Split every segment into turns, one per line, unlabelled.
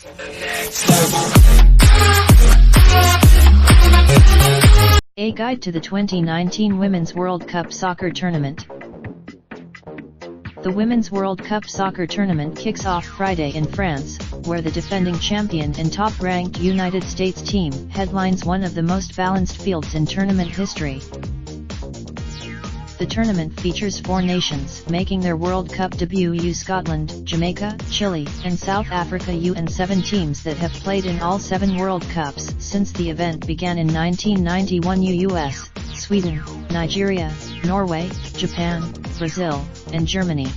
A guide to the 2019 Women's World Cup Soccer Tournament. The Women's World Cup Soccer Tournament kicks off Friday in France, where the defending champion and top-ranked United States team headlines one of the most balanced fields in tournament history. The tournament features 4 nations making their World Cup debut: Scotland, Jamaica, Chile, and South Africa, and 7 teams that have played in all 7 World Cups since the event began in 1991: US, Sweden, Nigeria, Norway, Japan, Brazil, and Germany.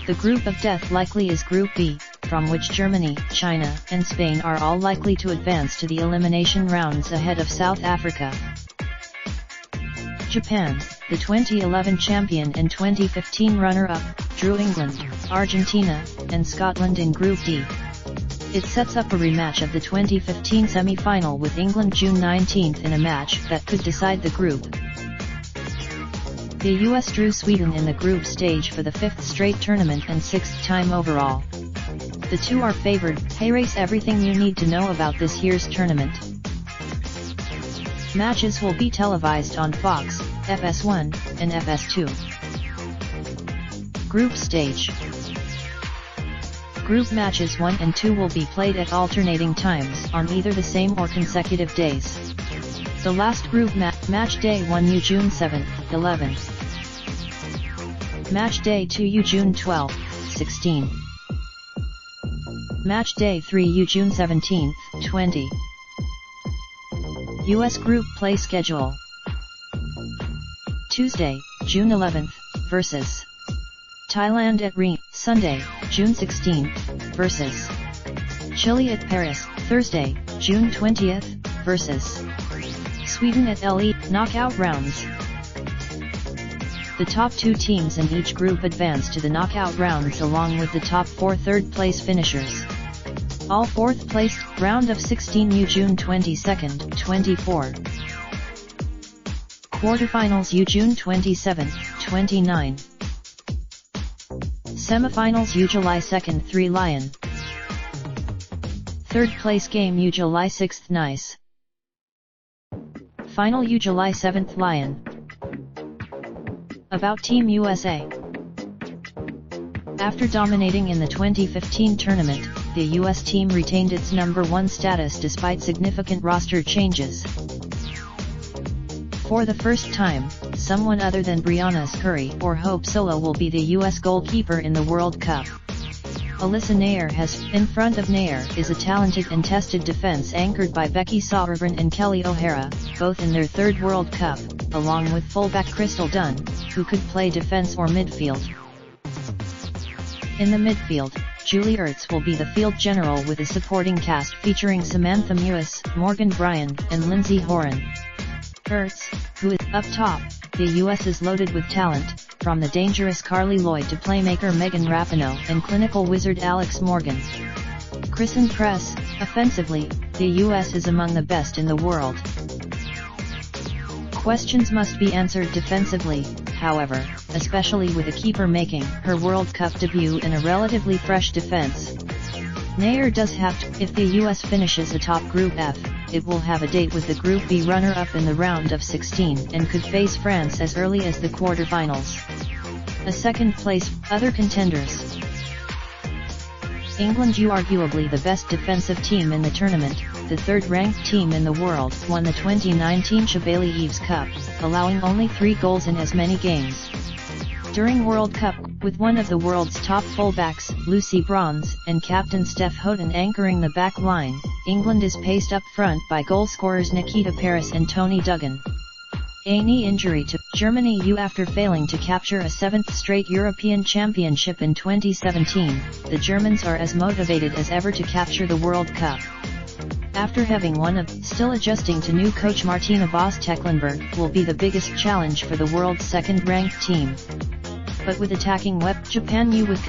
The group of death likely is Group B, from which Germany, China, and Spain are all likely to advance to the elimination rounds ahead of South Africa. Japan, the 2011 champion and 2015 runner-up, drew England, Argentina, and Scotland in Group D. It sets up a rematch of the 2015 semi-final with England June 19 in a match that could decide the group. The US drew Sweden in the group stage for the 5th straight tournament and 6th time overall. The two are favored. Here's everything you need to know about this year's tournament. Matches will be televised on Fox, FS1, and FS2. Group stage. Group matches 1 and 2 will be played at alternating times on either the same or consecutive days. The last group match day 1 June 7, 11. Match day 2 June 12, 16. Match day 3 June 17, 20. US Group Play Schedule. Tuesday, June 11th, vs. Thailand at Reims. Sunday, June 16th, vs. Chile at Paris. Thursday, June 20th, vs. Sweden at LE. Knockout rounds. The top 2 teams in each group advance to the knockout rounds along with the top 4 third-place finishers. All 4th placed, round of 16 June 22, 24. Quarterfinals June 27, 29. Semifinals July 2, 3 Lyon. Third place game July 6, Nice. Final July 7, Lyon. About Team USA. After dominating in the 2015 tournament, the US team retained its number 1 status despite significant roster changes. For the first time, someone other than Brianna Scurry or Hope Solo will be the US goalkeeper in the World Cup. Alyssa Nair in front of Nair is a talented and tested defense anchored by Becky Sauerbrunn and Kelly O'Hara, both in their 3rd World Cup, along with fullback Crystal Dunn, who could play defense or midfield. In the midfield, Julie Ertz will be the field general with a supporting cast featuring Samantha Mewis, Morgan Bryan, and Lindsay Horan. Ertz, who is up top, the US is loaded with talent, from the dangerous Carly Lloyd to playmaker Megan Rapinoe and clinical wizard Alex Morgan. Christen Press, offensively, the US is among the best in the world. Questions must be answered defensively, however, especially with a keeper making her World Cup debut in a relatively fresh defense. Nair does have to. If the US finishes atop Group F, it will have a date with the Group B runner-up in the round of 16 and could face France as early as the quarterfinals. A second place. Other contenders. England, arguably the best defensive team in the tournament, the 3rd-ranked team in the world, won the 2019 Chevalier Eves Cup, allowing only 3 goals in as many games. During World Cup, with one of the world's top fullbacks, Lucy Bronze, and captain Steph Houghton anchoring the back line, England is paced up front by goalscorers Nikita Parris and Tony Duggan. A knee injury to Germany after failing to capture a 7th straight European Championship in 2017, the Germans are as motivated as ever to capture the World Cup. After having won still adjusting to new coach Martina Voss-Tecklenburg will be the biggest challenge for the world's 2nd-ranked team. But with attacking Japan with